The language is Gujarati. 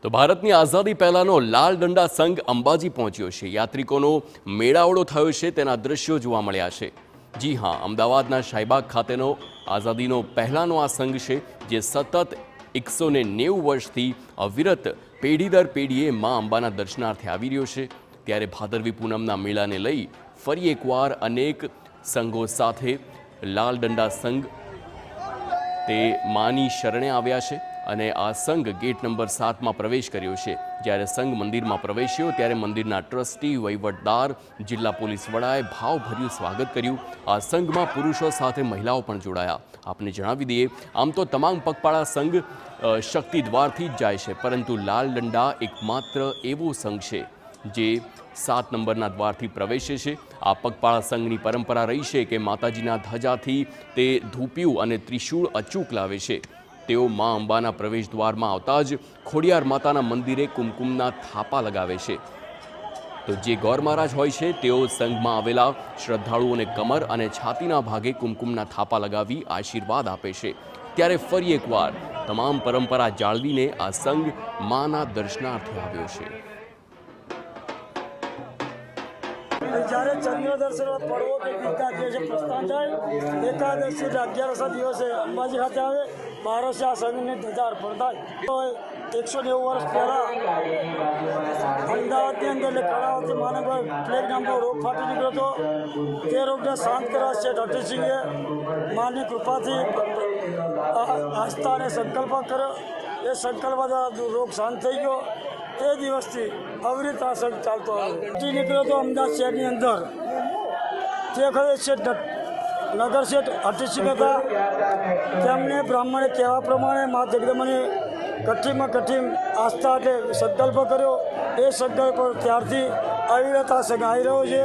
તો ભારતની આઝાદી પહેલાનો લાલ દંડા સંઘ અંબાજી પહોંચ્યો છે। યાત્રિકોનો મેળાવડો થયો છે, તેના દ્રશ્યો જોવા મળ્યા છે। જી હા, અમદાવાદના શાહીબાગ ખાતેનો આઝાદીનો પહેલાનો આ સંઘ છે, જે સતત 190 વર્ષથી અવિરત પેઢી દર પેઢીએ મા અંબાના દર્શનાર્થે આવી રહ્યો છે। ત્યારે ભાદરવી પૂનમના મેળાને લઈ ફરી એકવાર અનેક સંઘો સાથે લાલ દંડા સંઘ તે માની શરણે આવ્યા છે અને આ સંઘ ગેટ નંબર 7 માં પ્રવેશ કર્યો છે। જ્યારે સંઘ મંદિરમાં પ્રવેશ્યો ત્યારે મંદિરના ટ્રસ્ટી, વહીવટદાર, જિલ્લા પોલીસ વડાએ ભાવભર્યું સ્વાગત કર્યું। આ સંઘમાં પુરુષો સાથે મહિલાઓ પણ જોડાયા। આપને જણાવી દઈએ, આમ તો તમામ પગપાળા સંઘ શક્તિ દ્વારથી જ જાય છે, પરંતુ લાલ દંડા એકમાત્ર એવો સંઘ છે જે 7 નંબરના દ્વારથી પ્રવેશે છે। આ પગપાળા સંઘની પરંપરા રહી છે કે માતાજીના ધજાથી તે ધૂપિયું અને ત્રિશૂળ અચૂક લાવે છે। તેઓ મા અંબાના પ્રવેશ દ્વારમાં આવતા જ ખોડિયાર માતાના મંદિરે કુમકુમના થાપા લગાવે છે। તો જે ગૌર મહારાજ હોય છે, તેઓ સંઘમાં આવેલા શ્રદ્ધાળુઓને કમર અને છાતીના ભાગે કુમકુમના થાપા લગાવી આશીર્વાદ આપે છે। ત્યારે ફરી એકવાર તમામ પરંપરા જાળવીને આ સંઘ માના દર્શનાર્થે આવ્યો છે। જ્યારે ચંદ્ર દર્શન પર્વો કે ગીતા જે છે પ્રસ્થાન થાય, એકાદશી 11 દિવસે અંબાજી ખાતે આવે, 12 આ સંઘની ધજા અર્પણ થાય। 190 વર્ષ પહેલાં અમદાવાદની અંદર કળાવતી માનવ પ્લેગ નામનો રોગ ફાટી નીકળ્યો હતો। તે રોગને શાંત કરવા શેઠ હઠીસિંહે માની કૃપાથી આસ્થા અને સંકલ્પ કર્યો। એ સંકલ્પ દ્વારા રોગ શાંત થઈ ગયો। તે દિવસથી અવિરત આ સંઘ ચાલતો આવ્યો। નીકળ્યો તો અમદાવાદ શહેરની અંદર તે વખતે શેઠ નગર શેઠ હઠીસિંહ હતા। તેમણે બ્રાહ્મણે કહેવા પ્રમાણે મા જગદંબાની કઠીમાં કઠી આસ્થા એટલે સંકલ્પ કર્યો। એ સંકલ્પ ત્યારથી અવિરત આ સંઘ આવી રહ્યો છે।